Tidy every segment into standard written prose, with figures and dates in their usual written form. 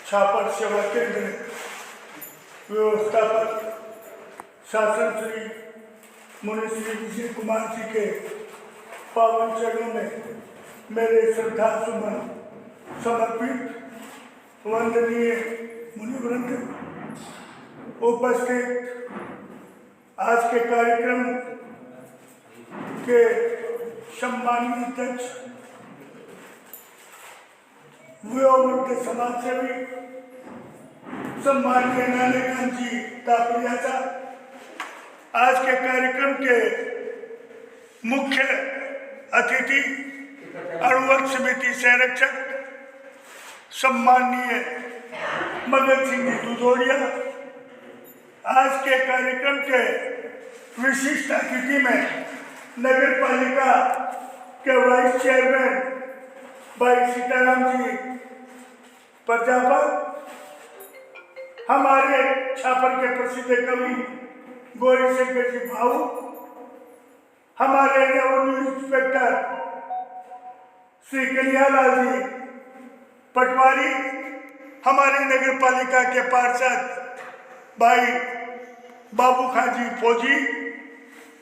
छापर सेवा केंद्र व्यवस्थापक शासन श्री मुनिश्री विजय कुमार जी के पावन चरणों में मेरे श्रद्धा सुमन समर्पित। वंदनीय मुनिवृंद, उपस्थित आज के कार्यक्रम के सम्मानीय अध्यक्ष व्योमवृत्त समाज सेवी सम्मानीय नालेकान जी तापरिया साहब, आज के कार्यक्रम के मुख्य अतिथि अणुवर्त समिति संरक्षक सम्मानीय मगन सिंह जी दुधोड़िया, आज के कार्यक्रम के विशिष्ट अतिथि में नगर पालिका के वाइस चेयरमैन भाई सीताराम जी प्रजापत, हमारे छापर के प्रसिद्ध कवि गौरी शंकर जी भाऊ, हमारे रेवेन्यू इंस्पेक्टर श्री कन्हैयालाल जी पटवारी, हमारे नगर पालिका के पार्षद भाई बाबू खां जी फौजी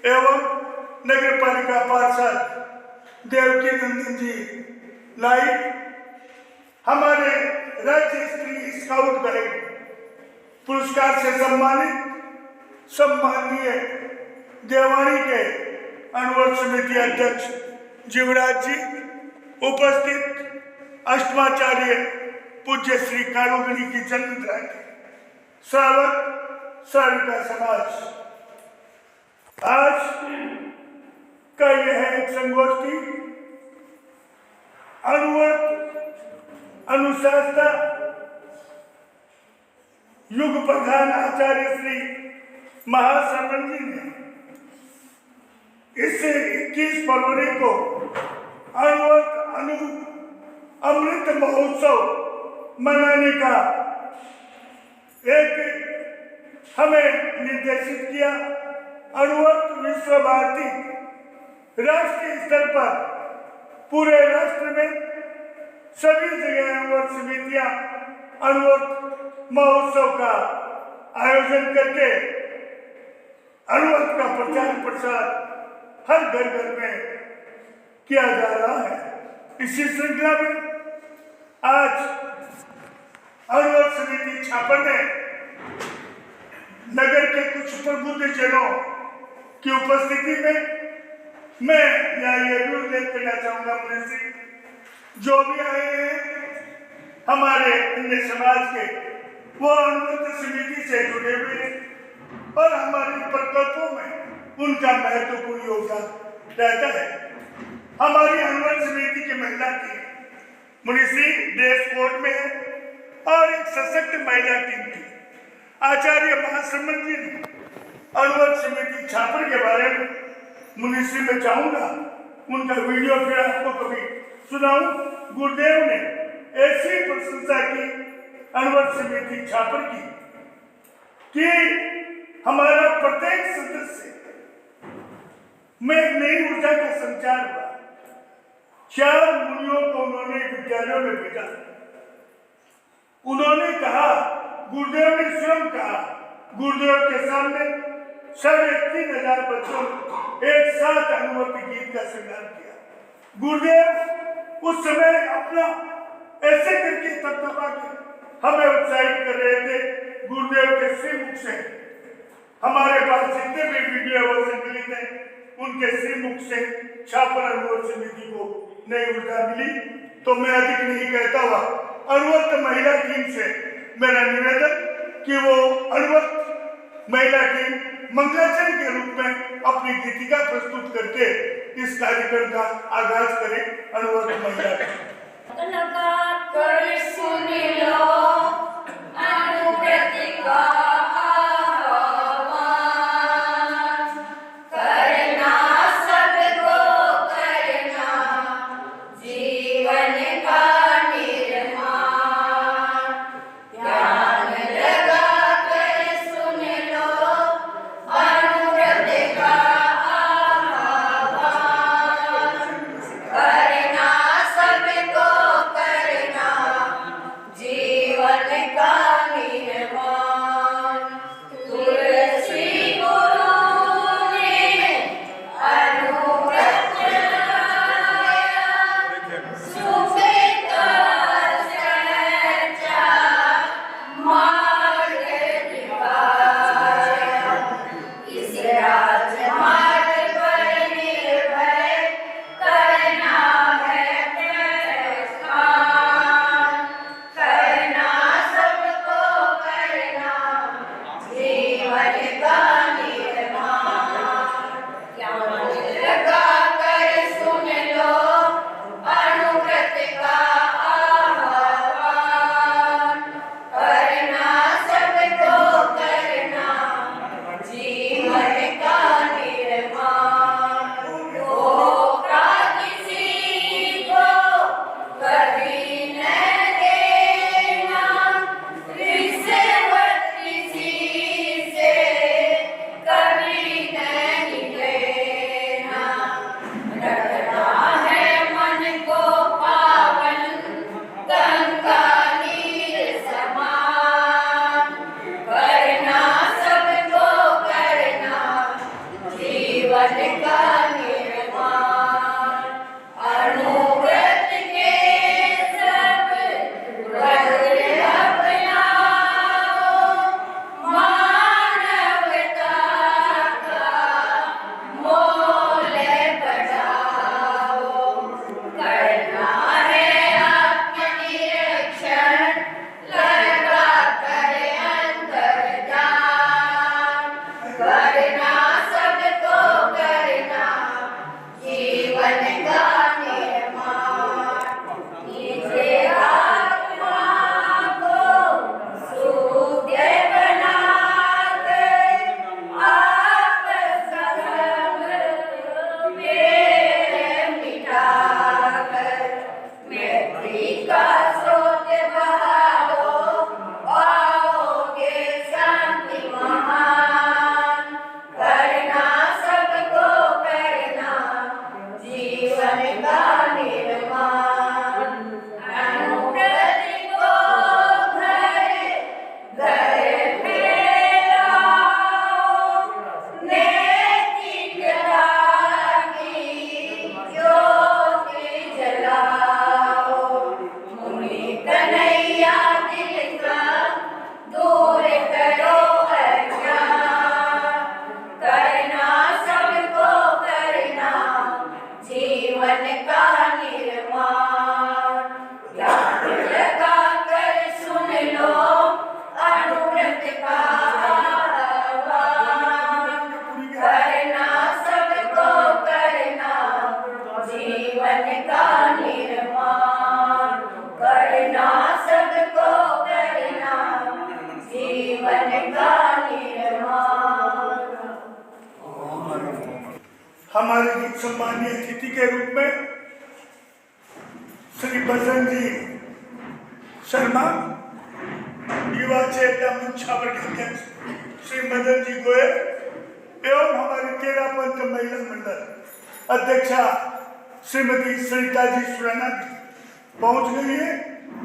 एवं नगर पालिका पार्षद देवकी नंदन जी लाई, हमारे राज्य स्तरीय स्काउट गाइड पुरस्कार से सम्मानित सम्मानीय देवानी के अणुवर्त समिति अध्यक्ष जीवराज जी, उपस्थित अष्टमाचार्य पूज्य श्री कारोगणी की जन्मदिन श्रावक श्राविका समाज, आज का यह एक संगोष्ठी अणुवर्त अनुशासना युग प्रधान आचार्य श्री महाश्रवण जी ने इससे 21 फरवरी को अणुवर्त अमृत महोत्सव मनाने का एक हमें निर्देशित किया। अणुवर्त विश्व भारती राष्ट्रीय स्तर पर पूरे राष्ट्र में सभी जगह अणुवर्त समितियां अणुवर्त महोत्सव का आयोजन करके अणुवर्त का प्रचार प्रसार हर घर घर में किया जा रहा है। इसी श्रृंखला में आज अणुवर्त समिति छापर ने नगर के कुछ प्रबुद्धजनों की उपस्थिति में मैं यहाँ ये भी उल्लेख करना चाहूंगा, मुझे जो भी आए हैं हमारे अन्य समाज के, वो अणुवर्त समिति से जुड़े हुए हैं और हमारे प्रकल्पों में उनका महत्वपूर्ण योगदान रहता है। हमारी अणुवर्त समिति की महिला टीम मुनिश्री देश कोर्ट में है और एक सशक्त महिला टीम थी। आचार्य महाश्रमण जी ने अणुवर्त समिति छापर के बारे में मुनिश्री में चाहूंगा उनका वीडियो फिर आपको कभी सुनाऊं। गुरुदेव ने ऐसी प्रशंसा की अणुवर्त समिति छापर की कि हमारा प्रत्येक सदस्य में नई ऊर्जा का संचार हुआ। 4 मुनियों को उन्होंने विद्यालयों में भेजा। उन्होंने कहा, गुरुदेव ने स्वयं कहा, गुरुदेव के सामने 3,500 बच्चों एक साथ अणुवर्त गीत का श्रृंगार किया। गुरुदेव उस समय अपना ऐसे करके तत्पा के हमें उत्साहित कर रहे थे। गुरुदेव के श्रीमुख से हमारे पास जितने भी वीडियो संकलित हैं, उनके श्रीमुख से छापर अणुवर्त समिति को नई ऊर्जा मिली। तो मैं अधिक नहीं कहता हुआ अणुवर्त महिला टीम से मेरा निवेदन कि वो अणुवर्त महिला टीम मंगलाचरण के रूप में अपनी गीतिका प्रस्तुत करके इस कार्यक्रम का आगाज करें। अणुवर्त महिला टीम सुन लो अणुव्रत का का निर्माण तुलसी गुरु ने अनुव्रत लाया, सुखित चर्चा मार्ग दिखाया। इस राजमार्ग पर निर्भय करना है प्रस्थान, करना सबको करना जीवन का निर्माण। क्या मन लगा कर सुन लो अनुव्रत का आह्वान, करना सबको करना जीवन का निर्माण। धोखा किसी को कभी न देना, रिश्वत किसी से कभी नहीं लेना। रखना है मन को पावन गंगा नीर समान, करना सबको करना जीवन का निर्माण। अनुव्रत के सब व्रत अपनाओ, मानवता का मोल बढ़ाओ। करना है आत्मनिरीक्षण लगा कर अंतर्जान, करना सबको करना जीवन का निर्माण। निजे आत्मा को शुद्ध बना कर आप संग मेल मिटा कर मैत्री का स्रोत बहाओ, पाओगे शांति महान। करना सबको करना जीवन का निर्माण। अनुव्रत को घर घर फैलाओ, नैतिक रागी ज्योति जलाओ। मुनि कन्हैया दिल का दूर करो अज्ञान, करना सबको करना जीवन का निर्माण। ध्यान लगा कर सुन लो अनुव्रत का आह्वान, करना सबको करना जीवन का निर्माण। करना सबको करना जीवन का निर्माण। हमारे गीत सम्मानीय अतिथि के रूप में श्री बसंत जी शर्मा, युवा चेतना मंच छापर के अध्यक्ष श्री मदन जी गोयल एवं हमारी तेरा पंच महिला मंडल अध्यक्षा श्रीमती सरिता जी सुराना पहुंच गई है।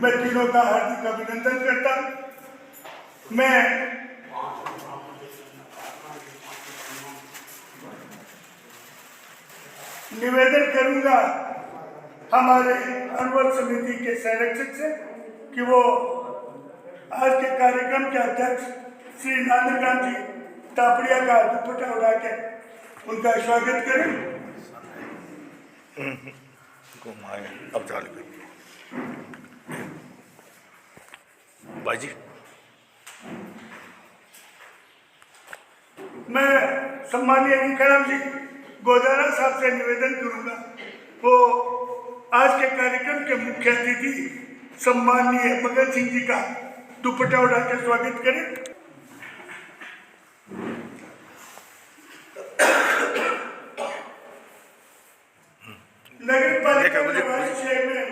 मैं तीनों का हार्दिक अभिनंदन करता हूं। मैं निवेदन करूंगा हमारे अनुबंध समिति के संरक्षक से कि वो आज के कार्यक्रम के अध्यक्ष श्री नानकांत जी तापड़िया का दुपट्टा उड़ा के उनका स्वागत करें। अब चाल बाजी मैं सम्मानीय निकरम जी गोदारा साहब से निवेदन करूंगा वो आज के कार्यक्रम के मुख्य अतिथि सम्मानीय मगन सिंह जी का दुपट्टा उड़ा के स्वागत करें। नगर पालिका चेयरमैन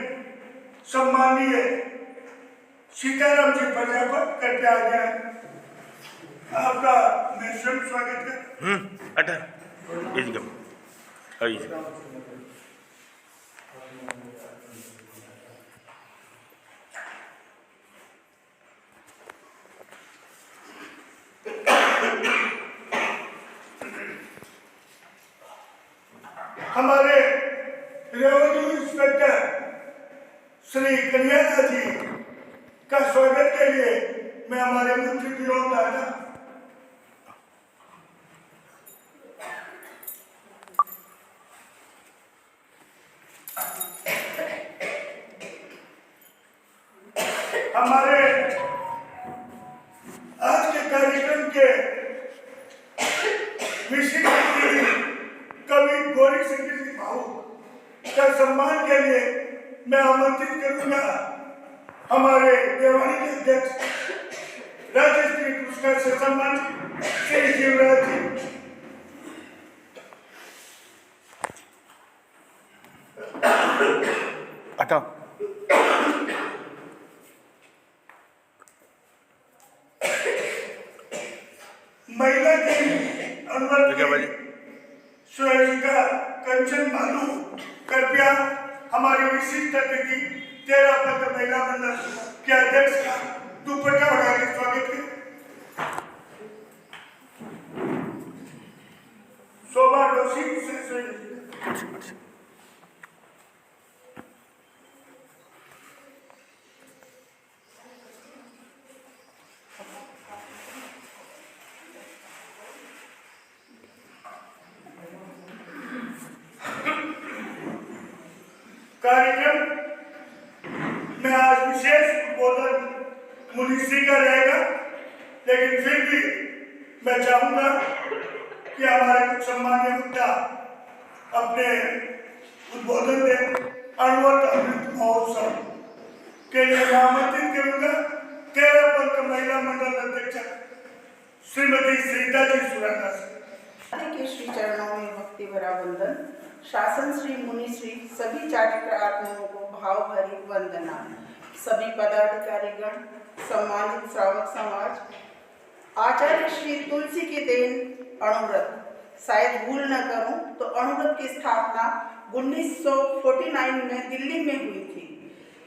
सम्मानीय सीताराम जी प्रजापत करके आ गए। आपका मैं स्वयं स्वागत कर। हमारे रेवेन्यू इंस्पेक्टर श्री कन्हैया जी का स्वागत के लिए मैं हमारे मंत्री विनोद दादा हमारे आज के कार्यक्रम के विशिष्ट अतिथि कवि गौरी सिंह जी भाऊ का सम्मान के लिए मैं आमंत्रित करूंगा हमारे देवानी के अध्यक्ष राज्य स्तरीय पुरस्कार से सम्मानित श्री जीवराज जी। हटाओ। महिला के अनुवर्ती सुरेशिका कंचन मालू कृपया हमारे विशिष्ट अतिथि 13 पद महिला मंडल के अध्यक्ष का दुपट्टा उठा के स्वागत करें। शोभा जोशी से कार्यक्रम में आज विशेष उद्बोधन मुनिश्री का रहेगा, लेकिन फिर भी मैं चाहूंगा कि हमारे कुछ सम्मान्य वक्ता अपने उद्बोधन दें। अणुवत अमृत महोत्सव के लिए मैं आमंत्रित करूंगा 13 पद महिला मंडल अध्यक्ष श्रीमती सरिता जी सुराना से। के श्री चरणों में भक्ति भरा वंदन। शासन श्री मुनि श्री सभी चारित्र आत्माओं को भाव भरी वंदना। सभी पदाधिकारीगण, सम्मानित श्रावक समाज, आचार्य श्री तुलसी की देन अणुव्रत। शायद भूल न करूं तो अणुव्रत की स्थापना 1949 में दिल्ली में हुई थी।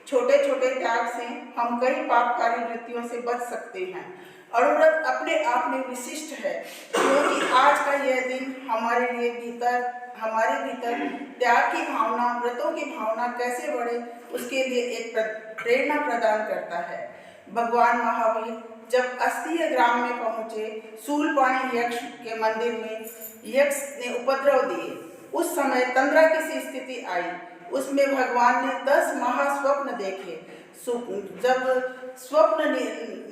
छोटे छोटे त्याग से हम कई पापकारी वृत्तियों से बच सकते हैं। अणुव्रत अपने आप में विशिष्ट है, क्योंकि आज का यह दिन हमारे भीतर त्याग की भावना, व्रतों की भावना कैसे बढ़े उसके लिए एक प्रेरणा प्रदान करता है। भगवान महावीर जब अस्तीय ग्राम में पहुंचे, शूलपाणी यक्ष के मंदिर में यक्ष ने उपद्रव दिए। उस समय तंद्रा की सी स्थिति आई। उसमें भगवान ने 10 महास्वप्न देखे। जब स्वप्न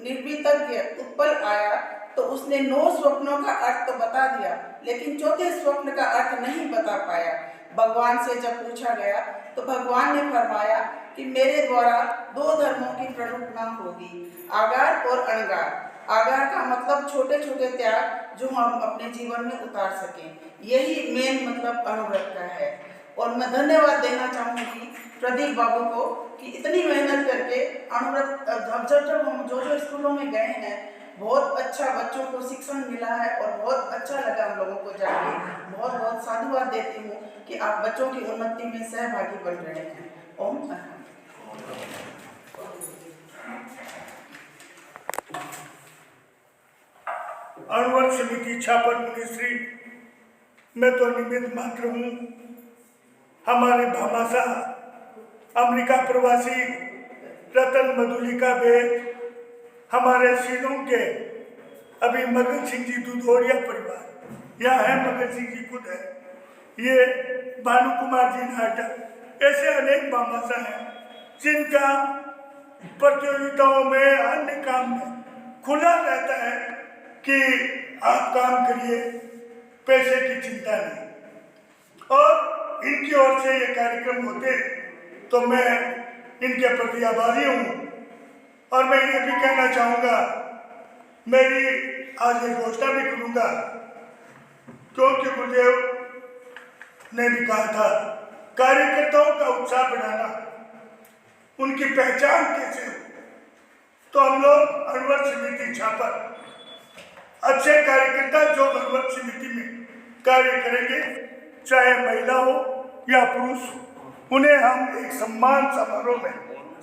निर्वितज्ञ उत्पल आया तो उसने 9 स्वप्नों का अर्थ तो बता दिया, लेकिन चौथे स्वप्न का अर्थ नहीं बता पाया। भगवान से जब पूछा गया तो भगवान ने फरमाया कि मेरे द्वारा 2 धर्मों की प्ररूपणा होगी, आगार और अणगार। आगार का मतलब छोटे छोटे त्याग जो हम अपने जीवन में उतार सकें। यही मेन मतलब अणुव्रत का है। और मैं धन्यवाद देना चाहूँगी प्रदीप बाबू को कि इतनी मेहनत करके अणुव्रत जब हम जो स्कूलों में गए हैं, बहुत अच्छा बच्चों को शिक्षण मिला है और बहुत अच्छा लगा हम लोगों को जाके। बहुत बहुत साधुवाद देती हूँ कि आप बच्चों की उन्नति में सहभागी बन रहे हैं। ओम अणुव्रत समिति छापर मुनिश्री, मैं तो निमित्त मात्र हूँ। हमारे भामाशाह अमेरिका प्रवासी रतन मधुलिका बेद, हमारे सीनों के अभी मगन सिंह जी दुधोरिया परिवार यहाँ है, मगन सिंह जी खुद है, ये भानु कुमार जी नाटक, ऐसे अनेक भामाशाह हैं जिनका प्रतियोगिताओं में, अन्य काम में खुला रहता है कि आप काम करिए, पैसे की चिंता नहीं। और इनकी ओर से ये कार्यक्रम होते तो मैं इनके प्रति आभारी हूँ। और मैं ये भी कहना चाहूँगा, मेरी आज ये घोषणा भी करूँगा, क्योंकि गुरुदेव ने भी कहा था कार्यकर्ताओं का उत्साह बढ़ाना, उनकी पहचान कैसे हो, तो हम लोग अणुव्रत समिति छापर अच्छे कार्यकर्ता जो अणुव्रत समिति में कार्य करेंगे, चाहे महिला हो या पुरुष, उन्हें हम एक सम्मान समारोह में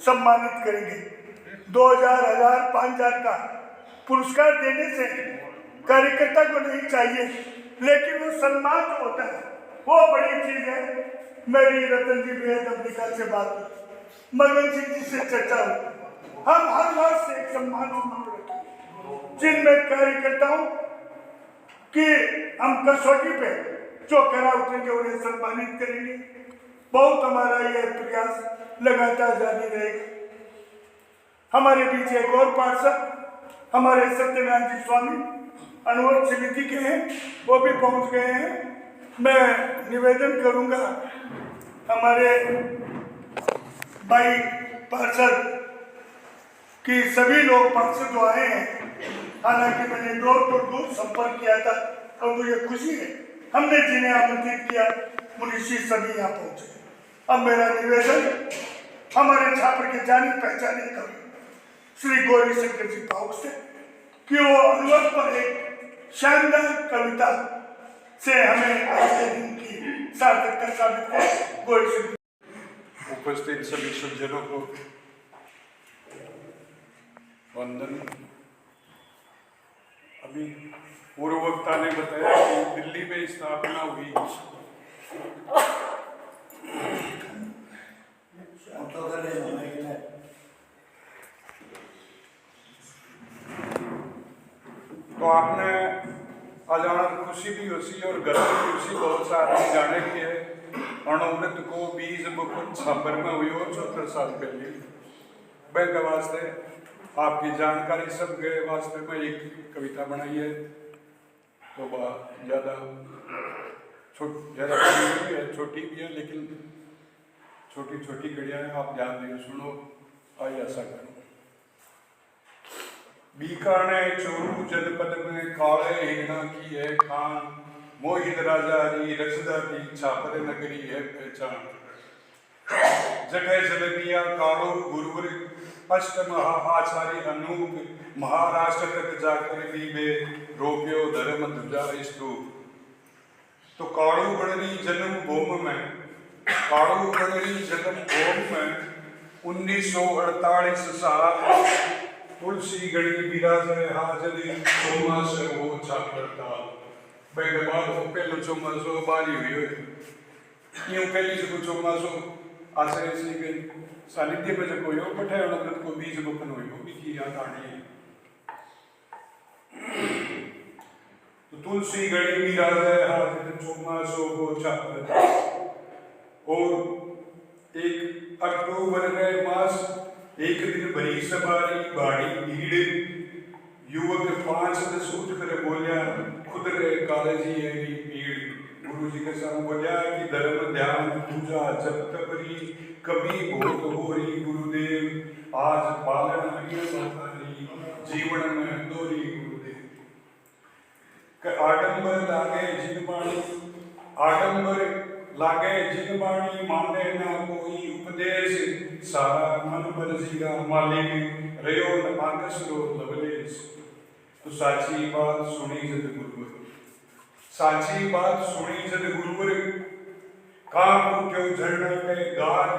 सम्मानित करेंगे। 2000, 1000, 5000 का पुरस्कार देने से कार्यकर्ता को नहीं चाहिए, लेकिन वो सम्मान जो होता है वो बड़ी चीज है। मेरी रतन जी बेहद अफ्रीका से बात हुई, मगन सिंह जी से चर्चा हुई। हम हर बार से एक सम्मान रखें जिनमें कार्यकर्ताओं कि हम कसौटी पे जो करा उतरेंगे उन्हें सम्मानित करेंगे। बहुत हमारा यह प्रयास लगातार जारी रहेगा। हमारे बीच एक और पार्षद हमारे सत्यनारायण जी स्वामी अनुरोध समिति के हैं, वो भी पहुंच गए हैं। मैं निवेदन करूंगा हमारे भाई पार्षद कि सभी लोग पार्षद जो आए हैं, हालांकि मैंने डोर टू डोर संपर्क किया था और मुझे खुशी है हमने जिन्हें आमंत्रित किया मुनिशी सभी यहाँ पहुंचे। अब मेरा निवेदन हमारे छात्र के जाने पहचाने कवि श्री गौरी शंकर जी भाव से कि वो अनुरोध पर एक शानदार कविता से हमें आज के दिन की सार्थकता साबित है। गौरी शंकर उपस्थित सभी सज्जनों को वंदन। अभी पूर्व वक्ता ने बताया कि दिल्ली में स्थापना हुई। तो आपने अजानक खुशी भी हुई और गर्व भी हुई। बहुत सारे जाने की है अणुवृत्त को 20 मुकुट छापर में हुई और 74 साल पहले बैंक वास्ते आपकी जानकारी सब के वास्ते में एक कविता बनाई है। तो ज़्यादा छोटी भी है लेकिन छोटी छोटी कड़ियाँ हैं, आप ध्यान देकर सुनो। आई ऐसा करो। बीकाने चोरू जनपद में काले हिरणा की है खान, मोहित राजा री रसदा की छापर नगरी है पहचान। जगह जलबिया कालो गुरुवर अष्ट महा आचार्य अनूप, महाराष्ट्र तक जाकर भी बे रोप्यो धर्म ध्वजा स्तूप। तो काड़ू गणरी जन्म भूमि में, काड़ू गणरी जन्म भूमि में 1948 साल तुलसी गणी विराजे हाजरी चोमास वो छापरता। बैगबाद हो पहलो चोमासो बारी हुई यूं पहली से चोमासो आश्रय श्री के सानिध्य में जब कोई पठे अणुवृत्त को 20 गोपन हुई भी की याद आनी है। तो तुलसी गणी विराजे हाजरी चोमासो वो छापरता। और 1 अक्टूबर के मास एक दिन बड़ी सवारी बाड़ी भीड़, युवक 5-10 उठ कर बोलिया खुद रे कालेजी है भीड़। गुरु जी के साथ बोलिया कि धर्म ध्यान पूजा जप तपरी कभी बहुत हो रही गुरुदेव, आज पालन जीवन में दोरी गुरुदेव। आडंबर लागे जिनबाणी, आडंबर लागे जिनबाणी माने ना कोई उपदेश, सारा मन बरसीगा मालिक रयो न आकसरो लवलेश। तो साची बात सुनी जद गुरुवर, साची बात सुनी जद गुरुवर, काप उठ्यो झरना के गाद,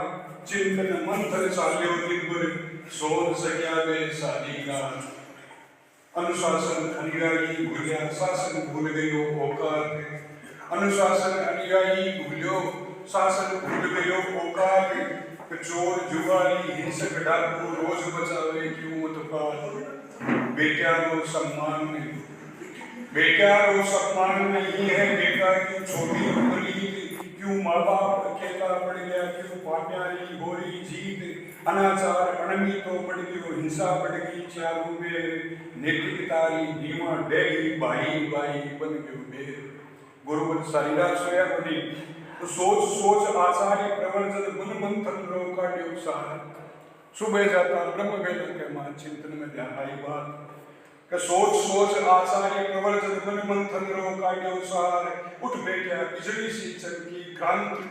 चिंतन मंथन चाल्यो दिनभर, सोन सकिया वे सारी गाद। अनुशासन अनुयायी भूलिया शासन भूल गयो औकात, अनुशासन अनुयायी भूलियो शासन भूल गयो औकात। चोर जुआरी हिंसक डाकू रोज बचावे क्यों उत्पात। बेटा को सम्मान नहीं, बेटा को सम्मान नहीं है, बेटा की छोटी उंगली क्यों माँ बाप अकेला पड़ गया, क्यों पाप्यारी हो रही जीत। अनाचार अणमी तो बढ़ गयो, हिंसा बढ़ गई चारों में, नैतिकतारी नीमा डेगी भाई भाई बन गयो बेर। गुरुवर सारी रात सोया बनी तो सोच सोच आचार्य प्रवर्जन मन मंथन रो काट्यो सार। सुबह जाता ब्रह्म वेद के मान चिंतन में ध्यान आई बात कि सोच सोच आचार्य प्रवर्जन मन मंथन रो काट्यो सार। उठ बैठा बिजली सी चमकी क्रांति,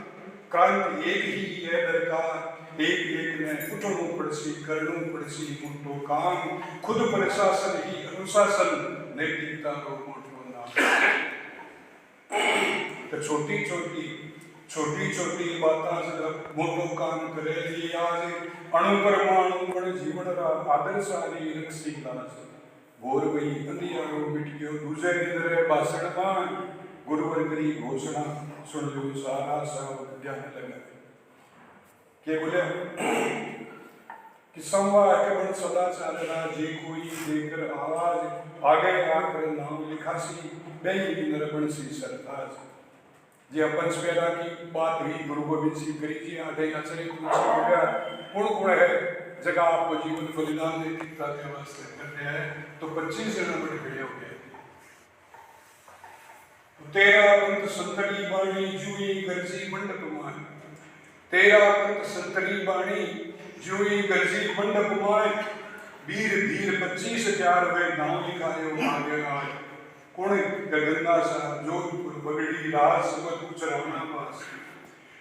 क्रांति एक ही है दरकार, एक एक ने उठो पड़सी करनो पड़सी मुठो काम। खुद प्रशासन ही अनुशासन, नैतिकता रो मोटो नाम। तो छोटी छोटी बातें जब मोटो काम करे ली आज, अणु परमाणु बड़ जीवन रा आदर सारी रक्षी लाज। भोर गई अंधियारो मिट गयो दूजे दिन रे बासण मान, गुरुवर करी घोषणा सुन लो सारा सब ध्यान लगा के बोले कि संवाद के बन सदा चालना जे कोई देकर आवाज आगे आकर नाम लिखासी बेई नरबण सी सरताज जे अपन स्पेरा की बात हुई गुरु गोविंद सिंह करी जी आधे आचरे तुलसी बोला कौन है जगह आपको जीवन बलिदान देते वास्ते करते हैं तो 25 जन बड़े खड़े हो गए तेरा पंत संतरी बाणी जुई गरजी मंडप मान तेरा पंत संतरी बाणी जुई गरजी मंडप मान वीर धीर 25,000 वे नाम लिखाए मांगे आज कौन गंगा साहब जोधपुर बगड़ी राज समत चराना पास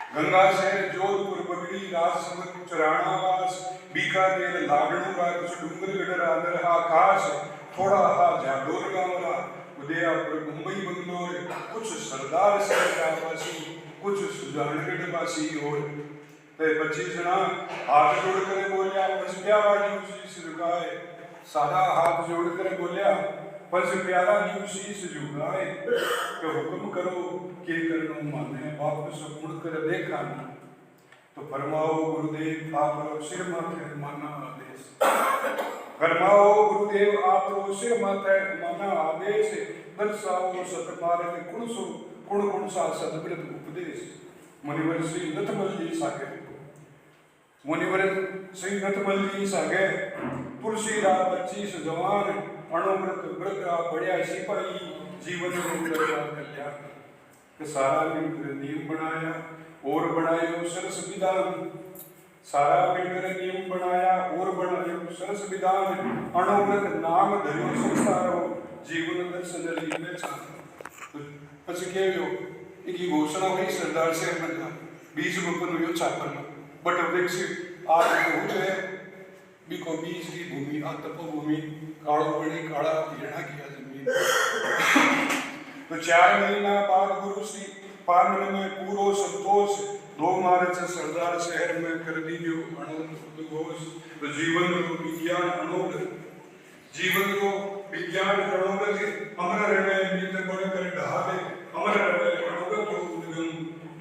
गंगा शहर जोधपुर बगड़ी राज समत चराना पास बीकानेर लागणू का कुछ डूंगरगढ़ आदर आकाश थोड़ा हा जाडोर गावरा उदयपुर मुंबई बंगलोर कुछ सरदार शहरवासी कुछ सुजानगढ़ वासी और ते 25 जना हाथ जोड़ कर बोलिया बस प्यारा जी शीश झुकाए सादा हाथ जोड़ कर बोलिया बस प्यारा जी शीश झुकाए तो हुक्म करो के करनो माने वापस मुड़ कर देखा ना तो फरमाओ गुरुदेव आप सिर माथे माना आदेश फरमाओ गुरुदेव आप सिर माथे माना आदेश दर्शाओ सतमार्ग कुण सा सदव्रत उपदेश मुनिवर श्री नथमल जी सागे मुनिवर श्री नथमल जी सागे तुलसीदास 25 जवान अणुव्रत व्रत बढ़िया सिपाही जीवन में कल्याण के सारा मिलकर नियम बनाया और बनायो सरस विधान सारा मिलकर नियम बनाया और बनायो सरस विधान अणुव्रत नाम धर्यो संसारो जीवन दर्शन ली पहचान तो પછી કેવ્યો એકી ઘોષણા હોય સરદાર સાહેબ बीज रोपण हुई छापर में बट विकसित आज बहुत है बीको बीज की भूमि आ तपोभूमि काड़ो बड़ी काड़ा हिरणा किया जमीन तो 4 महीना बाद गुरु श्री पावन में पूरो संतोष 2 मार्च सरदार शहर में कर दीजियो अणुघोष तो जीवन को विज्ञान अनोख जीवन को विज्ञान अनोख अमर रहे मित्र बड़े कर ढाले अमर रहे अनोख जो उद्गम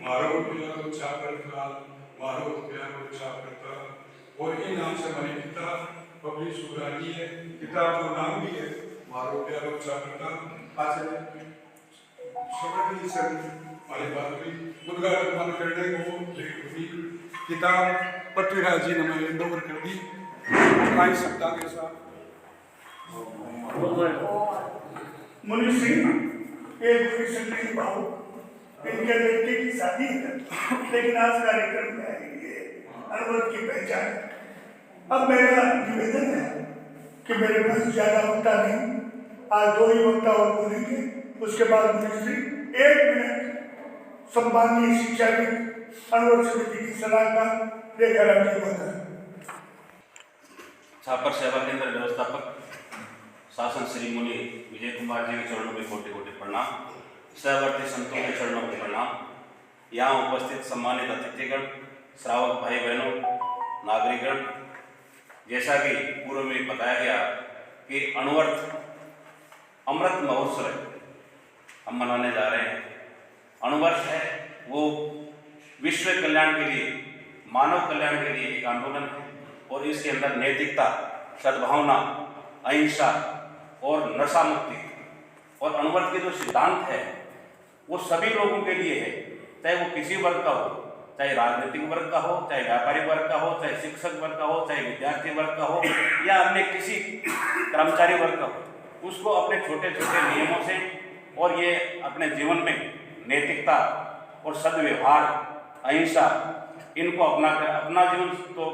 मारो प्यारो छापर काल मारो प्यारो छापर काल और ये नाम से हमारी किताब पब्लिश हो रही है किताब का नाम भी है मारो प्यारो छापर काल आज समझ सर हमारे बात भी उद्घाटन बंद करने को लेकर किताब पृथ्वीराज जी ने मैं इंदौर कर दी आई सप्ताह के साथ मुनि सिंह एक कृष्ण भाव इनके लड़के की शादी है लेकिन आज कार्यक्रम में आएंगे अनवरत की पहचान अब मेरा निवेदन है कि मेरे पास ज्यादा वक्ता नहीं आज 2 ही वक्ता और बोलेंगे उसके बाद मुनि सिंह 1 मिनट सम्माननीय शिक्षाविद अनवर समिति की सलाहकार रेखाराम जी होता है छापर सेवा केंद्र व्यवस्थापक शासन श्री मुनि विजय कुमार जी के चरणों में कोटि कोटि प्रणाम सहवर्ती संतों के चरणों में प्रणाम यहाँ उपस्थित सम्मानित अतिथिगण श्रावक भाई बहनों नागरिकगण जैसा कि पूर्व में बताया गया कि अणुवर्त अमृत महोत्सव हम मनाने जा रहे हैं अणुवर्त है वो विश्व कल्याण के लिए मानव कल्याण के लिए एक आंदोलन है और इसके अंदर नैतिकता सद्भावना अहिंसा और नशा मुक्ति और अणुवर्त के जो सिद्धांत है वो सभी लोगों के लिए है चाहे वो किसी वर्ग का हो चाहे राजनीतिक वर्ग का हो चाहे व्यापारिक वर्ग का हो चाहे शिक्षक वर्ग का हो चाहे विद्यार्थी वर्ग का हो या अन्य किसी कर्मचारी वर्ग का हो उसको अपने छोटे छोटे नियमों से और ये अपने जीवन में नैतिकता और सद्व्यवहार अहिंसा इनको अपना कर अपना जीवन तो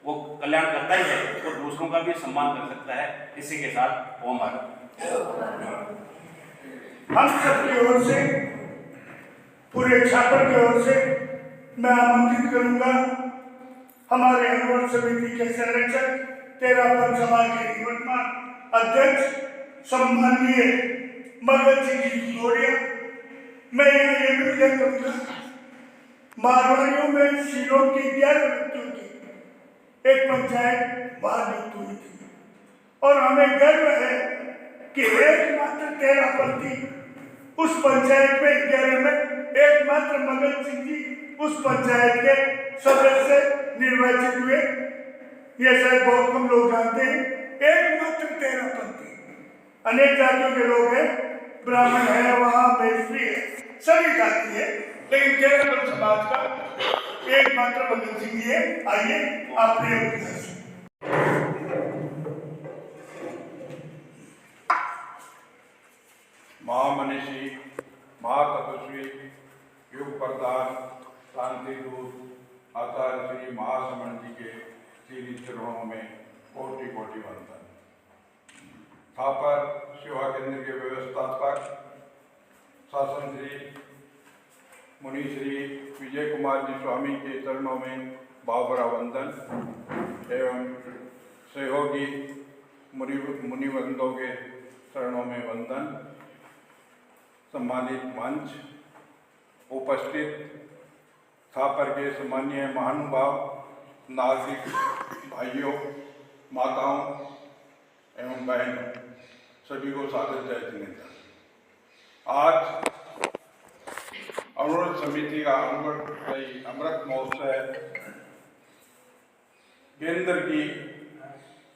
वो कल्याण करता ही है और दूसरों का भी सम्मान कर सकता है इसी के साथ ओम हम सब की ओर से पूरे छापर की ओर से मैं आमंत्रित करूंगा हमारे अनवर समिति के संरक्षक तेरापन समाज के निवर्तमान अध्यक्ष सम्माननीय मगध सिंह जी भदौरिया मैं ये भी उल्लेख करूंगा मारवाड़ियों में शिलोंग की 11 व्यक्तियों की एक पंचायत बाहर नियुक्त हुई थी और हमें गर्व है कि एकमात्र तेरापंथी उस पंचायत में 11 में एकमात्र मगन सिंह जी उस पंचायत के सदस्य निर्वाचित हुए। ये शायद बहुत कम लोग जानते हैं। एकमात्र 13 पंथी, अनेक जातियों के लोग हैं, ब्राह्मण है, वहां मैत्री है, सभी जाति है, लेकिन 13 पंथ समाज का एकमात्र मगन सिंह जी है। आइए आपने महामनीषी, महातपस्वी, युग प्रधान, शांति दूत आचार्य श्री महासमण जी के श्री चरणों में कोटि कोटि वंदन। थापर सेवा केंद्र के व्यवस्थापक शासन श्री मुनि श्री विजय कुमार जी स्वामी के चरणों में भावभरा वंदन एवं सहयोगी मुनिवृंदों के चरणों में वंदन। सम्मानित मंच, उपस्थित थापर के सम्मानीय महानुभाव, नागरिक भाइयों, माताओं एवं बहनों, सभी को सादर जय जिनेन्द्र। आज अनुरोध समिति का अमृत महोत्सव केंद्र की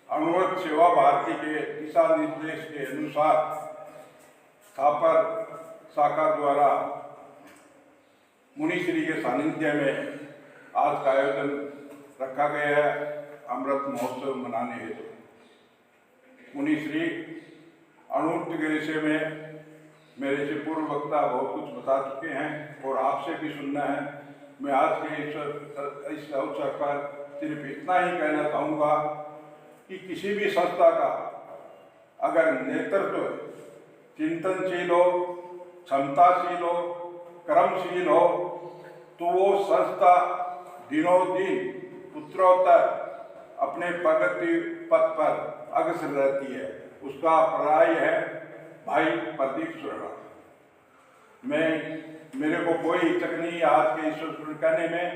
अनुरोध सेवा भारती के दिशा निर्देश के अनुसार थापर शाखा द्वारा मुनिश्री के सानिध्य में आज का आयोजन रखा गया है अमृत महोत्सव मनाने हेतु। मुनिश्री अनूर्त के विषय में मेरे से पूर्व वक्ता बहुत कुछ बता चुके हैं और आपसे भी सुनना है। मैं आज के इस अवसर पर सिर्फ इतना ही कहना चाहूँगा कि किसी भी संस्था का अगर नेतृत्व चिंतनशील हो, क्षमताशील हो, कर्मशील हो, तो वो संस्था दिनों दिन उत्तरोत्तर अपने प्रगति पथ पर अग्रसर रहती है। उसका पर्याय है भाई प्रदीप सुराणा। मेरे को कोई हिचक नहीं आज के इस कहने में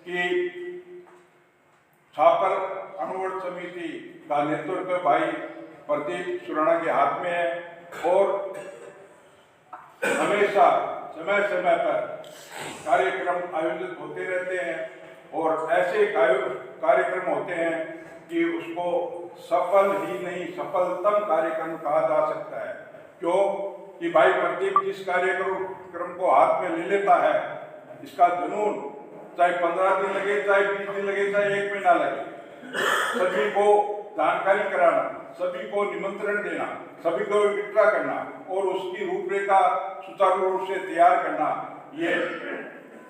कि थापर अनुवर्त समिति का नेतृत्व भाई प्रदीप सुराणा के हाथ में है और हमेशा समय समय पर कार्यक्रम आयोजित होते रहते हैं और ऐसे कार्यक्रम होते हैं कि उसको सफल ही नहीं सफलतम कार्यक्रम कहा जा सकता है। क्यों कि भाई प्रदीप जिस कार्यक्रम को हाथ में ले लेता है, इसका जुनून चाहे 15 दिन लगे, चाहे 20 दिन लगे, चाहे 1 महीना लगे, सभी को जानकारी कराना, सभी को निमंत्रण देना, सभी को इकट्ठा करना और उसकी रूपरेखा सुचारू रूप से तैयार करना, ये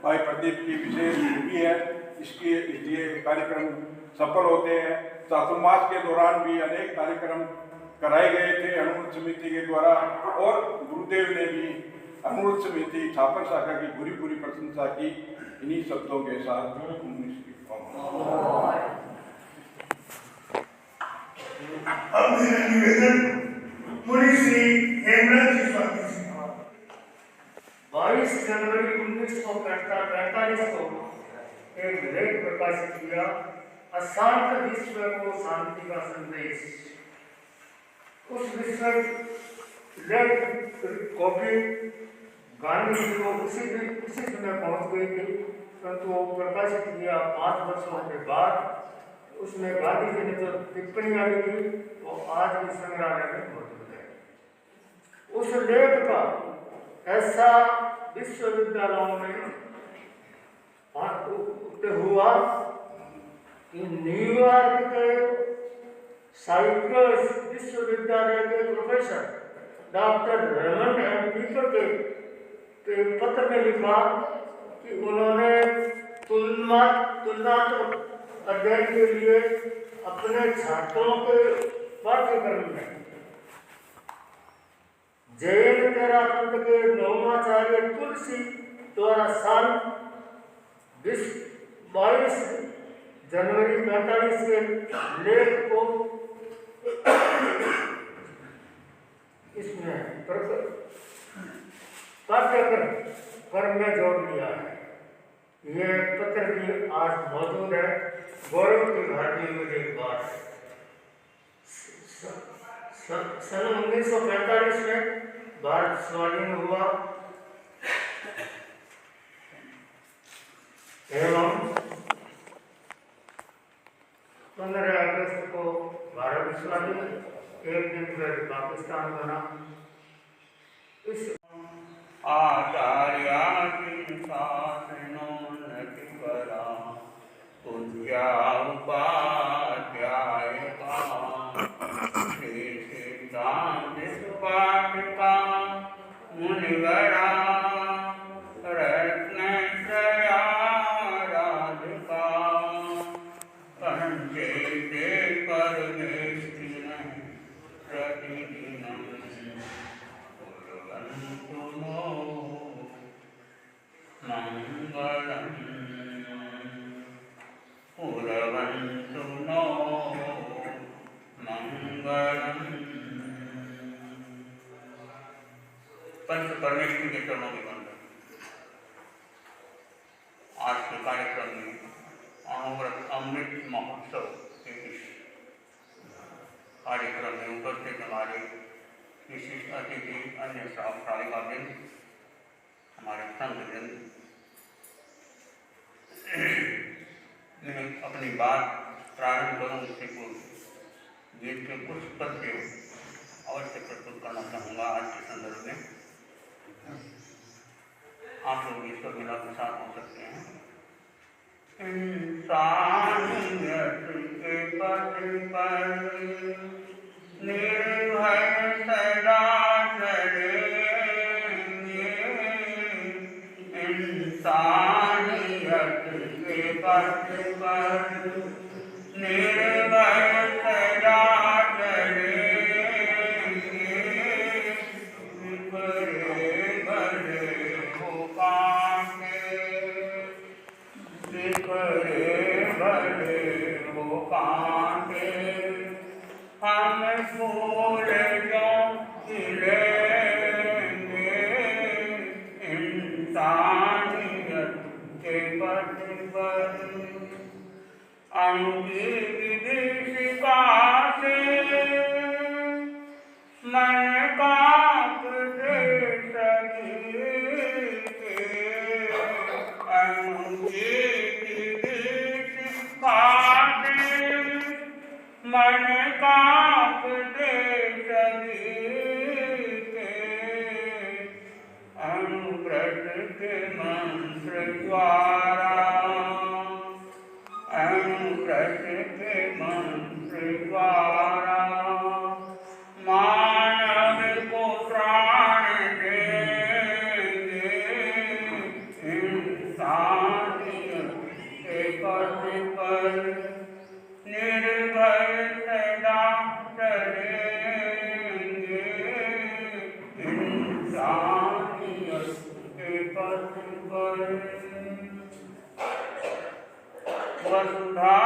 भाई प्रदीप की विशेष खूबी है। इसलिए कार्यक्रम सफल होते हैं। चातुर्मास के दौरान भी अनेक कार्यक्रम कराए गए थे अनुरोध समिति के द्वारा और गुरुदेव ने भी अनुरोध समिति थापर शाखा की पूरी प्रशंसा की। इन्हीं शब्दों के साथ अब मेरा निवेदन मुनिश्री हेमराज जी स्वामी जी। 22 जनवरी 1945 को एक लेख प्रकाशित किया, अशांत विश्व को शांति का संदेश। उस विश्व लेख कॉपी गांधी जी को उसी समय पहुंच गई थी, परंतु वो प्रकाशित किया 5 वर्षों के बाद। उसमें गांधी जी ने जो टिप्पणियां लिखी वो आज भी संग्रहालय में मौजूद है। उस लेख का ऐसा विश्वविद्यालयों में हुआ कि न्यूयॉर्क के साइप्रस विश्वविद्यालय के professor doctor Raymond and Peter के पत्र में लिखा कि उन्होंने तुलनात्मक अध्ययन के लिए अपने छात्रों के पाठ्यक्रम में जैन तेरापंथ के नवमाचार्य तुलसी द्वारा साल 22 जनवरी 45 के लेख को इसमें पाठ्यक्रम में जोड़ लिया है। ये पत्र भी आज मौजूद है। गौरव की भाती मुझे बात सन 1945 में भारत स्वाधीन हुआ एवं 15 अगस्त को भारत स्वाधीन, एक दिन फिर पाकिस्तान बना। इस आचार्या शासनो नटिवरा पूज्या उपाध्याय श्री सिद्धांत सुपाठिका मुनिवरा रत्नत्रया राधिका पंचेते परमेष्ठिन प्रतिदिनं कुर्वन्तु नो मंगलम् कुर्वन्तु नो मंगलम्। पंच परमेश्वर के चरणों में बंद। आज के कार्यक्रम में अनवरत अमृत महोत्सव के इस कार्यक्रम में उपस्थित हमारे विशिष्ट अतिथि, अन्य श्राविकावृंद, हमारे संतजन मैं अपनी बात प्रारंभ करूँ उससे पूर्व गीत के कुछ पद्य अवश्य प्रस्तुत करना चाहूँगा। आज के संदर्भ में आप लोग ईश्वर मिला के साथ हो सकते हैं। इंसानियत के पथ पर निर्भय सदा चलेंगे, इंसानियत के पथ पर निर्भय सदा चलेंगे, बिखरे बड़े हो कांटे, बिखरे बड़े हो कांटे, हम फूल जो खिलेंगे, इंसानियत के पथ पर अणु की विभीषिका से मन कांपते शरीर के, अणु की विभीषिका से मन कांपते शरीर के, अणुव्रत के मंत्र द्वारा, अणुव्रत के मंत्र द्वारा मानव को प्राण देंगे, इंसानियत के पथ पर निर्भय सदा चलेंगे, इंसानियत के पथ पर। वसुधा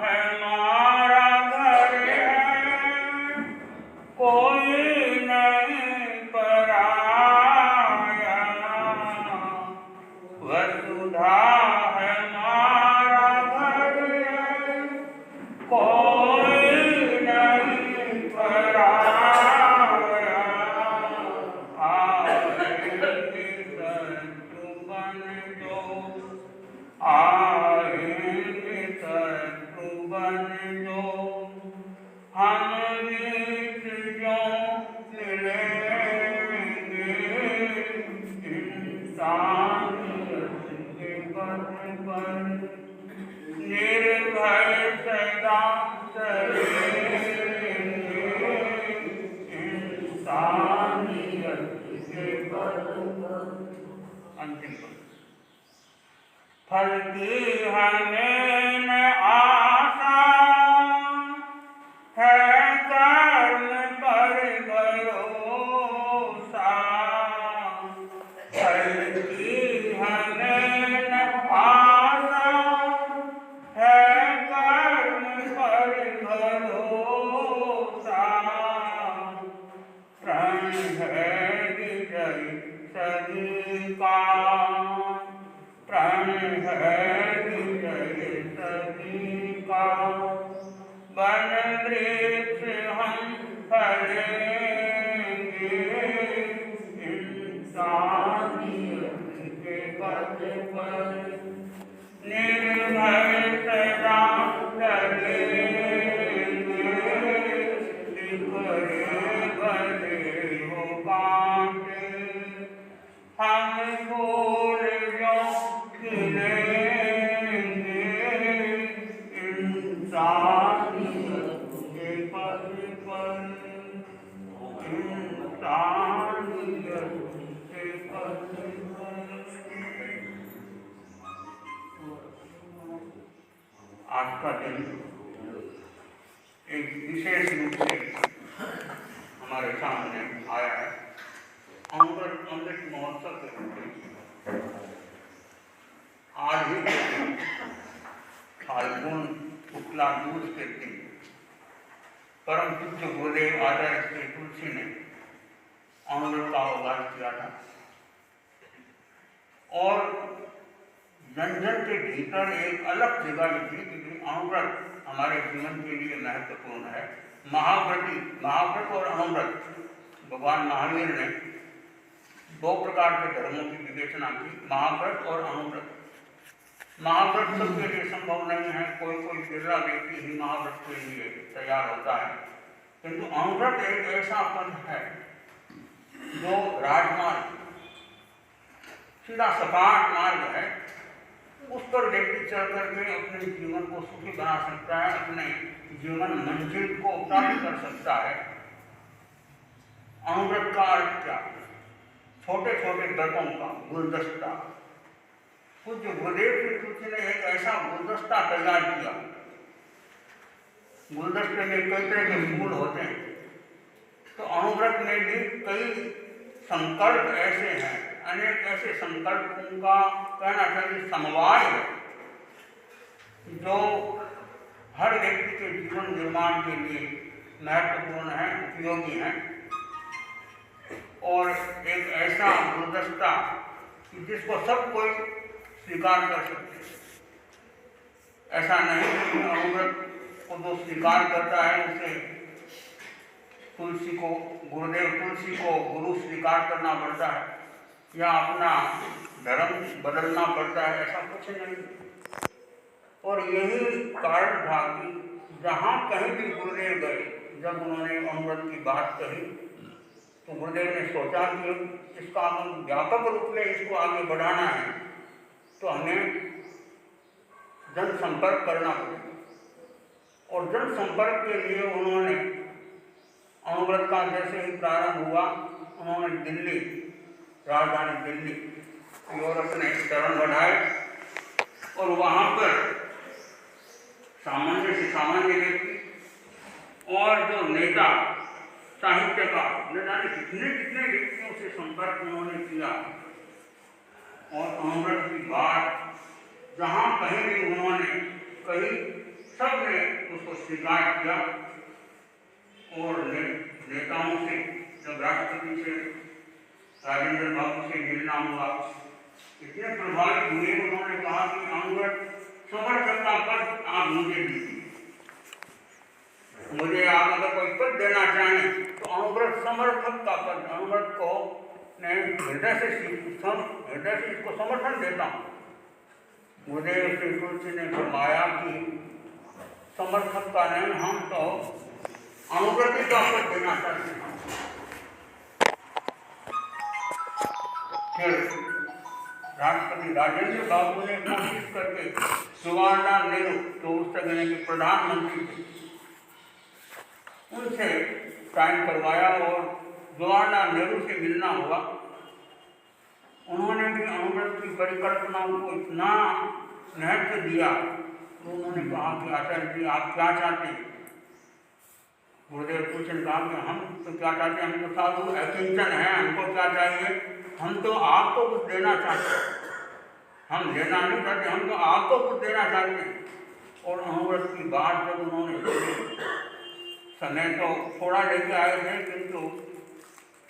है हमारा घर है, कोई नहीं पराया, वसुधा है हमारा घर है, कोई नहीं पराया, आएंगे शत्रु बन जो, आएंगे शत्रु बन जो, हम बीच जो मिलेंगे, इंसानियत के पथ पर निर्भय सदा चलेंगे, इंसानियत के पथ पर। अंतिम फल की हमें न आशा है, कर्म पर भरोसा, फल की हमें न आशा है, कर्म पर भरोसा, प्रण है विजय सभी का, प्रण है विजय सभी का, वन वृक्ष हम फलेंगे, भले हो कांटे, हम भूल जो खिलेंगे इंसानियत के पद पर, इंसानियत के पद पर। आज का दिन एक विशेष रूप से हमारे सामने आया है। अमृत महोत्सव के रूप में आज ही के दिन फाल्गुन शुक्ला दूज के दिन परम पूज्य गुरुदेव आचार्य श्री तुलसी ने अमृत का आगाज किया था और जन जन के भीतर एक अलग जगह लिखी कि अमृत हमारे जीवन के लिए महत्वपूर्ण है। महाव्रत और अमृत भगवान महावीर ने दो प्रकार के धर्मों की विवेचना की, महाव्रत और अमृत। महाव्रत सबके लिए संभव नहीं है, कोई कोई बिरला व्यक्ति ही महाव्रत के लिए तैयार होता है, किंतु अमृत एक ऐसा पद है जो राजमार्ग, सीधा सपाट मार्ग है, उस पर व्यक्ति चल करके अपने जीवन को सुखी बना सकता है, अपने जीवन मंजिल को प्राप्त कर सकता है। अमृत का अर्थ क्या? छोटे छोटे दर्पण का गुलदस्ता। पूज्य गुरुदेव श्री तुलसी ने एक ऐसा गुलदस्ता तैयार किया। गुलदस्ते में कई तरह के फूल होते हैं, तो अमृत में भी कई संकल्प ऐसे हैं, अनेक ऐसे संकल्पों का कहना चाहिए समवाय है जो हर व्यक्ति के जीवन निर्माण के लिए महत्वपूर्ण है, उपयोगी है। और एक ऐसा गुलदस्ता जिसको सब कोई स्वीकार कर सकते हैं। ऐसा नहीं कि अमृत को जो स्वीकार करता है उसे तुलसी को गुरु स्वीकार करना पड़ता है या अपना धर्म बदलना पड़ता है, ऐसा कुछ नहीं। और यही कारण था कि जहाँ कहीं भी गुरुदेव गए, जब उन्होंने अमृत की बात कही तो गुरुदेव ने सोचा कि इसका हम व्यापक रूप में इसको आगे बढ़ाना है तो हमें जनसंपर्क करना पड़ेगा। और जनसंपर्क के लिए उन्होंने अमृत का जैसे ही प्रारंभ हुआ, उन्होंने दिल्ली, राजधानी दिल्ली की ओर अपने चरण बढ़ाए और वहाँ पर सामान्य से सामान्य व्यक्ति और जो नेता साहित्यकार, न जाने कितने कितने व्यक्तियों से संपर्क उन्होंने किया और अमृत की बात जहाँ कहीं भी उन्होंने कही, सब ने उसको स्वीकार किया। और नेताओं से, जब राष्ट्रपति से, राजेंद्र बाबू से मिलना हुआ, इतने प्रभावित हुए, उन्होंने कहा कि अमृत समर्थक का पद आप मुझे दीजिए, मुझे आप अगर कोई पद देना चाहें तो अमृत समर्थक का पद, अमृत को मैं हृदय से इसको समर्थन देता हूँ। गुरुदेव श्री तुलसी ने फरमाया कि समर्थक का नहीं, हम तो अमृत का पद देना चाहते हैं। फिर राष्ट्रपति राजेंद्र बाबू ने कोशिश करके जवाहरलाल नेहरू, तो उस समय के प्रधानमंत्री थे, उनसे साइन करवाया और जवाहरलाल नेहरू से मिलना हुआ। उन्होंने भी अमृत की परिकल्पनाओं को इतना महत्व दिया तो उन्होंने कहा कि आचार्य जी आप क्या चाहते हैं? गुरुदेव तुलसी ने कहा कि हम तो क्या चाहते हैं, हम तो साधु अकिंचन हैं, हमको क्या चाहिए, हम तो आपको कुछ देना चाहते हैं, हम लेना नहीं चाहते, हम तो आपको कुछ देना चाहते हैं। और अमृत की बात जब उन्होंने समय तो थोड़ा लेके आए थे, किंतु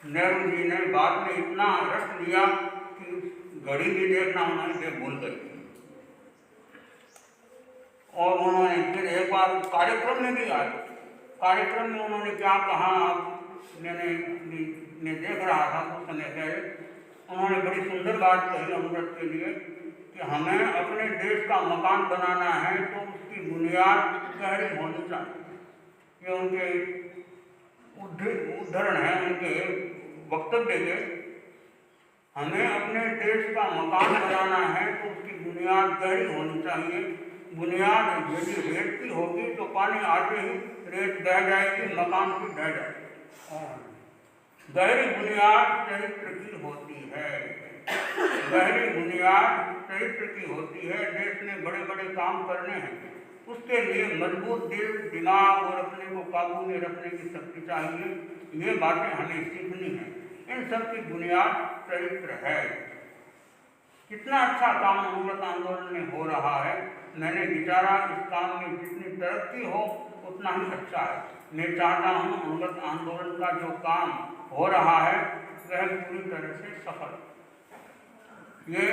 नेहरू जी ने बाद में इतना रस लिया कि घड़ी भी देखना उन्होंने भूल गई। और उन्होंने फिर एक बार कार्यक्रम में भी आए, कार्यक्रम में उन्होंने क्या कहा, मैं देख रहा था उस समय पहले, उन्होंने बड़ी सुंदर बात कही अमृत के लिए कि हमें अपने देश का मकान बनाना है तो उसकी बुनियाद गहरी होनी चाहिए। ये उनके उद्धरण है उनके वक्तव्य के। हमें अपने देश का मकान बनाना है तो उसकी बुनियाद गहरी होनी चाहिए। बुनियाद यदि रेत की होगी तो पानी आते ही रेत बह जाएगी, मकान भी ढह जाएगी। गहरी बुनियाद चरित्र की होती है। गहरी बुनियाद चरित्र की होती है। देश में बड़े बड़े काम करने हैं, उसके लिए मजबूत दिल, दिमाग और अपने को काबू में रखने की शक्ति चाहिए। ये बातें हमें सीखनी है। इन सब की बुनियाद चरित्र है। कितना अच्छा काम अमृत आंदोलन में हो रहा है। मैंने विचारा इस काम में जितनी तरक्की हो उतना ही अच्छा है। मैं चाहता हूँ अमृत आंदोलन का जो काम हो रहा है वह पूरी तरह से सफल। ये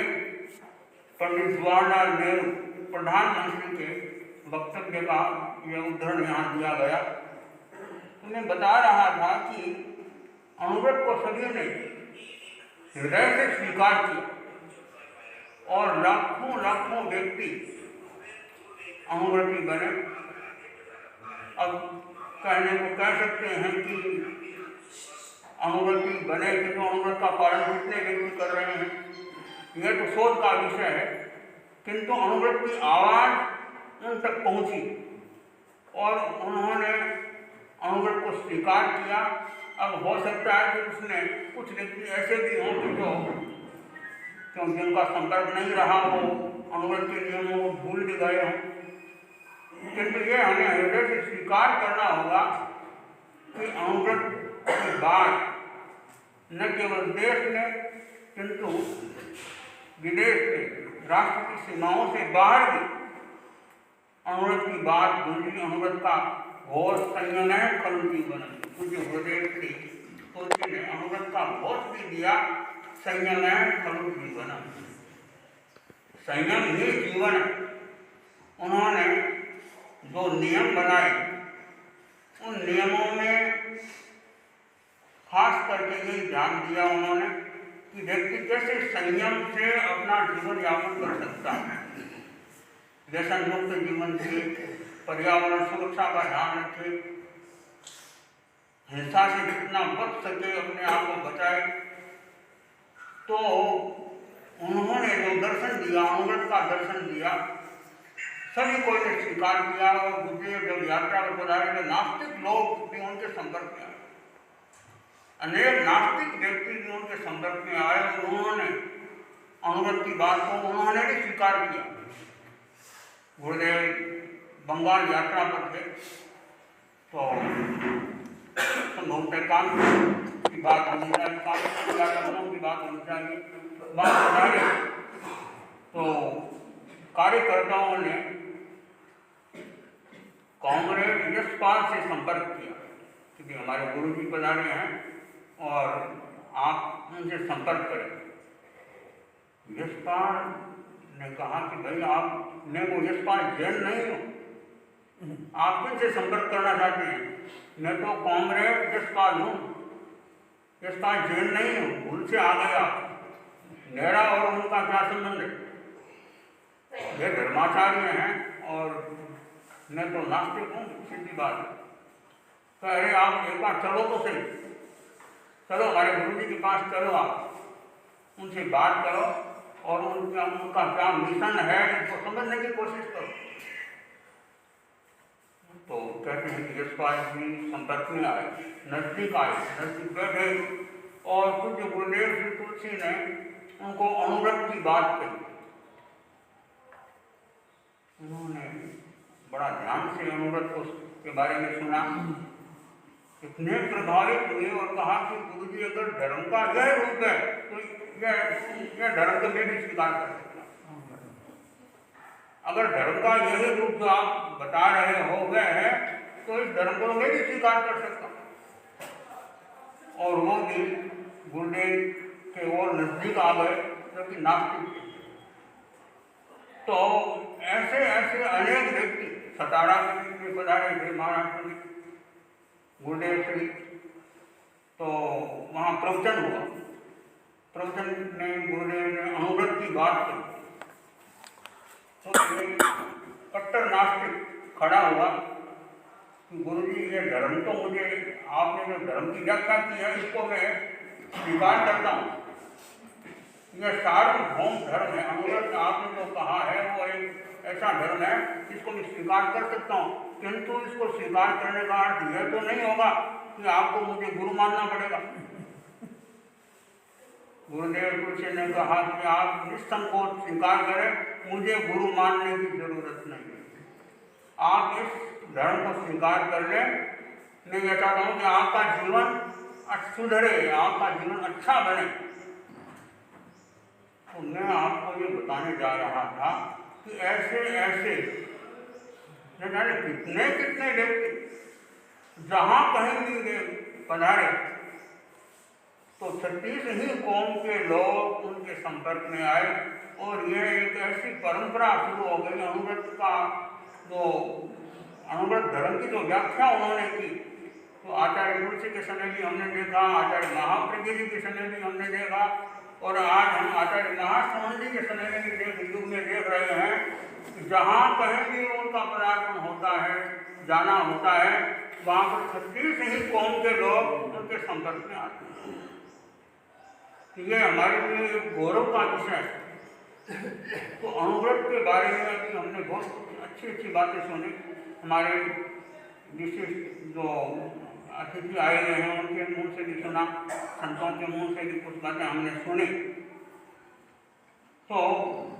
पंडित जवाहरलाल नेहरू प्रधानमंत्री के वक्तव्य का यह उद्धरण यहाँ दिया गया। मैं बता रहा था कि अमृत को सभी ने हृदय से स्वीकार किया और लाखों लाखों व्यक्ति अमृती बने। अब कहने को कह सकते हैं कि अमृती बने कि तो अमृत का पालन कितने व्यक्ति कर रहे हैं, यह तो शोध का विषय है। किंतु अमृत की आवाज़ उन तक पहुंची और उन्होंने अमृत को स्वीकार किया। अब हो सकता है कि उसमें कुछ व्यक्ति ऐसे भी हों कि जो क्योंकि उनका संपर्क नहीं रहा, वो अमृत के नियमों को भूल भी गए हों। किंतु ये हमें हृदय से स्वीकार करना होगा कि अमृत की बात न केवल देश में किंतु विदेश में, राष्ट्र की सीमाओं से बाहर भी अमृत की बात गूंजी। अमृत का घोष संयमय खलु जीवन, मुझे हृदय श्री तुलसी ने अमृत का घोष भी दिया, संयमय खलु जीवन। संयम ही जीवन। उन्होंने जो नियम बनाए उन नियमों में खास करके यही ध्यान दिया उन्होंने कि व्यक्ति कैसे संयम से अपना जीवन यापन कर सकता है। व्यसन मुक्त जीवन से पर्यावरण सुरक्षा का ध्यान रखे, हिंसा से जितना बच सके अपने आप को बचाए। तो उन्होंने जो दर्शन दिया, अमृत का दर्शन दिया, सभी को इसे स्वीकार किया। और गुरुदेव जब यात्रा पर पधारे तो नास्तिक लोग भी उनके संपर्क में आए, अनेक नास्तिक व्यक्ति भी उनके संपर्क में आए। उन्होंने अमृत की बात को उन्होंने भी स्वीकार किया। गुरुदेव बंगाल यात्रा पर थे तो संभवतः काम की बात होनी चाहिए, कार्यक्रमों की बात होनी चाहिए, बात बताइए। तो कार्यकर्ताओं ने कांग्रेस यशपाल से संपर्क किया क्योंकि हमारे गुरु जी पधारे हैं और आप उनसे संपर्क करें। यशपाल ने कहा कि भाई आप, मैं वो यशपाल जैन नहीं हूँ, आप किनसे संपर्क करना चाहते हैं? मैं तो कांग्रेस यशपाल हूँ, यशपाल जैन नहीं हूँ, भूल से आ गया। मेरा और उनका क्या संबंध है? ये धर्माचार्य हैं और मैं तो नास्तिक हूँ, सीधी बात है। तो अरे आप एक बार चलो तो सही, चलो हमारे गुरु जी के पास चलो, आप उनसे बात करो और उनका क्या मिशन है इसको समझने की कोशिश करो। तो कहते हैं कि यशपाल जी संपर्क में आए, नजदीक आए, नजदीक बैठे और पूज्य गुरुदेव श्री तुलसी ने उनको अमृत की बात कही। उन्होंने बड़ा ध्यान से अमृत के बारे में सुना, इतने प्रभावित हुए और कहा कि गुरु जी अगर धर्म का यह रूप है तो यह धर्म को मैं भी स्वीकार कर सकता। अगर धर्म का यही रूप जो आप बता रहे हो वह है तो इस धर्म को मैं भी स्वीकार कर सकता। और वो भी गुरुदेव के और नजदीक आ गए जो कि नास्तिक थे। तो ऐसे ऐसे अनेक व्यक्ति सतारा में पधारे थे महाराष्ट्र में गुरुदेव श्री। तो वहाँ प्रवचन हुआ, प्रवचन में गुरुदेव ने अमृत की बात की। तो कट्टर नास्तिक खड़ा हुआ कि गुरुजी ये धर्म तो मुझे आपने जो धर्म की व्याख्या की है इसको मैं स्वीकार करता हूँ, यह सार्वभौम धर्म है, अनुव्रत आपने जो कहा है वो एक ऐसा धर्म है जिसको मैं स्वीकार कर सकता हूँ, किंतु इसको स्वीकार करने का अर्थ यह तो नहीं होगा कि आपको मुझे गुरु मानना पड़ेगा। गुरुदेव तुलसी ने कहा कि आप निसंकोच स्वीकार करें, मुझे गुरु मानने की जरूरत नहीं है, आप इस धर्म को स्वीकार कर लें। मैं ये चाहता हूँ कि आपका जीवन सुधरे, आपका जीवन अच्छा बने। तो मैं आपको ये बताने जा रहा था कि ऐसे ऐसे न जाने कितने कितने व्यक्ति जहाँ कहीं भी पधारे तो 36 ही कौम के लोग उनके संपर्क में आए, और यह एक ऐसी परंपरा शुरू हो गई। अनुव्रत धर्म की जो व्याख्या उन्होंने की, तो आचार्य तुलसी के समय भी हमने देखा, आचार्य महाप्रज्ञ जी के समय भी हमने देखा, और आज हम आचार्य महाश्रवण जी के समय में भी युग में देख रहे हैं कि जहाँ कहीं भी उनका पदार्पण होता है, जाना होता है, वहाँ पर 36 ही कौम के लोग उनके संपर्क में आते हैं। तो ये हमारे लिए एक गौरव का विषय है। तो अनुव्रत के बारे में अभी हमने बहुत अच्छी अच्छी बातें सुनी, हमारे विशिष्ट जो अतिथि आए हुए हैं उनके मुंह से भी सुना, संतों के मुंह से भी कुछ बातें हमने सुनी। तो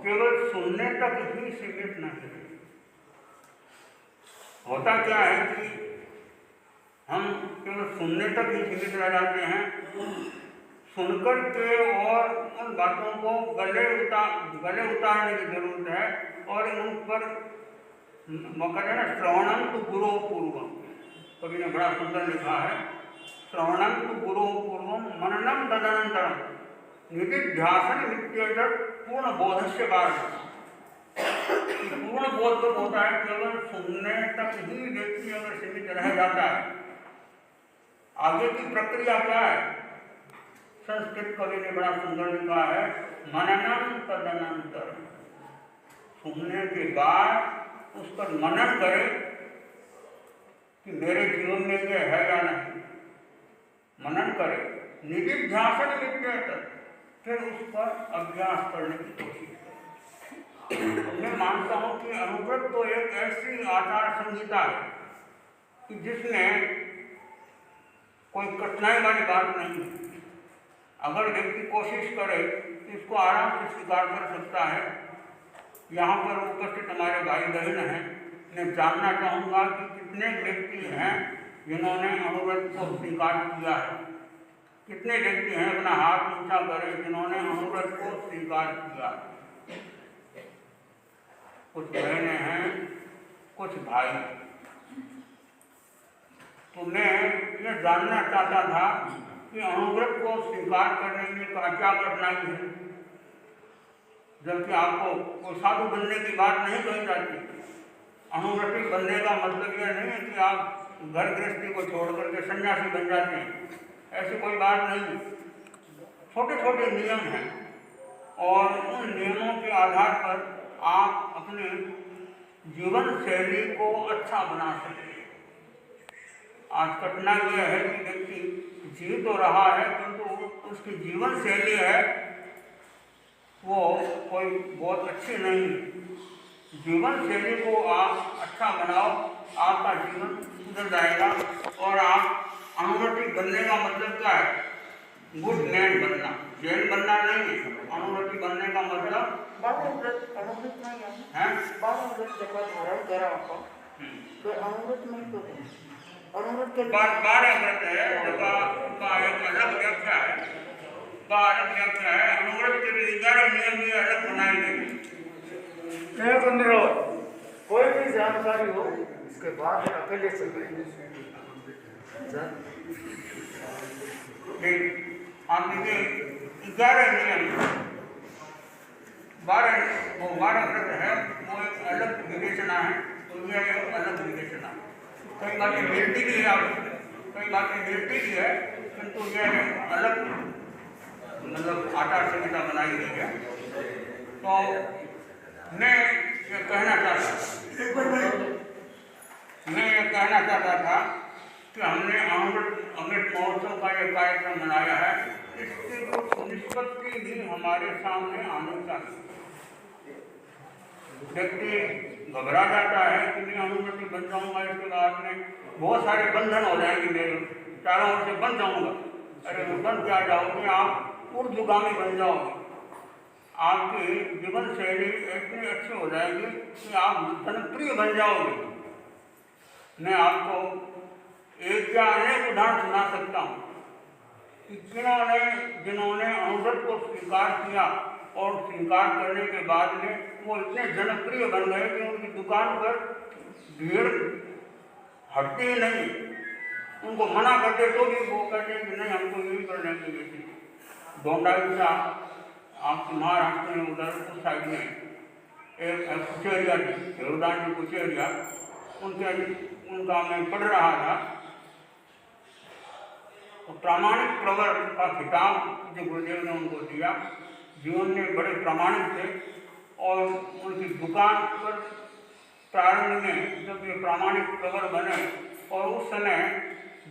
केवल सुनने तक ही सीमित नहीं है। होता क्या है कि हम केवल सुनने तक ही सीमित रह जाते हैं, सुनकर के और उन बातों को गले उतारने की जरूरत है, और उन पर कहते हैं ना, श्रवणम तो गुरु पूर्वम, कवि ने बड़ा सुंदर लिखा है, श्रवणम तो गुरु पूर्वम मननम तदनंतरम निधिध्यासन नित्येतत् पूर्ण बोधस्य कारण। पूर्ण बोध तो होता है केवल सुनने तक ही व्यक्ति अगर सीमित रह जाता है, आगे की प्रक्रिया क्या है? संस्कृत कवि ने बड़ा सुंदर लिखा है, मननम तदनंतरम, सुनने के बाद उस पर मनन करें कि मेरे जीवन में ये है या नहीं, मनन करें, निधिध्यासन नित्येतत्, फिर उस पर अभ्यास करने की कोशिश करें। मैं मानता हूँ कि अनुव्रत तो एक ऐसी आचार संहिता है कि जिसमें कोई कठिनाई वाली बात नहीं है। अगर व्यक्ति कोशिश करे तो इसको आराम से स्वीकार कर सकता है। यहाँ पर उपस्थित हमारे भाई बहन हैं, मैं जानना चाहूँगा कि कितने व्यक्ति हैं जिन्होंने अनुव्रत को स्वीकार किया है। कितने व्यक्ति हैं, अपना हाथ ऊंचा करें, जिन्होंने अनुव्रत को स्वीकार किया। कुछ बहनें हैं, कुछ भाई। तो मैं ये जानना चाहता था कि अनुव्रत को स्वीकार करने में क्या कठिनाई है, जबकि आपको कोई साधु बनने की बात नहीं कही जाती। अनुव्रती बनने का मतलब यह नहीं है कि आप घर गृहस्थी को छोड़ करके सन्यासी बन जाते हैं, ऐसी कोई बात नहीं। छोटे छोटे नियम हैं, और उन नियमों के आधार पर आप अपने जीवन शैली को अच्छा बना सकते हैं। आज कठिनाई यह है कि व्यक्ति जी तो रहा है, किंतु उसकी जीवन शैली है वो कोई बहुत अच्छी नहीं। जीवन शैली को आप अच्छा बनाओ, आपका जीवन सुधर जाएगा। और आप अनुव्रती बनने का मतलब क्या है? गुड मैन बनना, जैन बनना नहीं है। अनुव्रती बनने का मतलब अनुव्रत नहीं है, अनुव्रत जब धारण करा आपको तो अनुव्रत में तो अनुव्रत के बारह व्रत है, का एक अलग व्याख्या है, अनुव्रत के लिए 11 नियम भी अलग बनाए गए। एक अनुरोध, कोई भी जानकारी हो इसके बाद अकेले चल रही आप देखिए 11 नियम, 12 व्रत है, वो एक अलग विवेचना है, तो यह एक अलग विवेचना। कई बातें मिलती भी है, कई बातें मिलती भी है, किंतु यह अलग मतलब आचार संहिता बनाई गई है। तो मैं ये कहना चाहता हूँ मैं ये कहना चाहता था कि हमने अमृत महोत्सव का ये कार्यक्रम मनाया है, इसकी कुछ निष्पत्ति भी हमारे सामने आनी चाहिए। व्यक्ति घबरा जाता है कि मैं अनुमति बन जाऊंगा, इसके बाद में बहुत सारे बंधन हो जाएंगे, मेरे चारों ओर से बन जाऊंगा। अरे वो बन क्या जाओगे, आप ऊर्ध्वगामी बन जाओगे। आपकी जीवन शैली इतनी अच्छी हो जाएगी कि आप जनप्रिय बन जाओगे। मैं आपको एक या अनेक उदाहरण सुना सकता हूँ कि जिन्होंने अनुभव को स्वीकार किया और स्वीकार करने के बाद में वो इतने जनप्रिय बन गए कि उनकी दुकान पर भीड़ हटती ही नहीं। उनको मना करते तो भी वो कहते हैं कि नहीं, हमको यही करने की बेटी। डोंडाईचा आपके महाराष्ट्र में उधर उस साइड में एक कुचेरिया थी, हिरोदान जी कुचेरिया, उनका मैं पढ़ रहा था। तो प्रामाणिक प्रवर का खिताब जो गुरुदेव ने उनको दिया, जीवन में बड़े प्रामाणिक थे और उनकी दुकान पर प्रारंभ में जब ये प्रामाणिक प्रवर बने और उस समय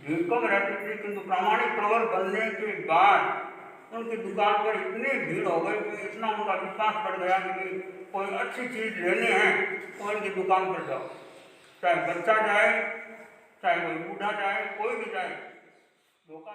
भीड़ कम रहती थी, किंतु प्रामाणिक प्रवर बनने के बाद उनकी दुकान पर इतनी भीड़ हो गई कि इतना उनका विश्वास बढ़ गया कि कोई अच्छी चीज़ लेनी है तो उनकी दुकान पर जाओ, चाहे बच्चा जाए, चाहे कोई बूढ़ा जाए, कोई भी जाए, धोखा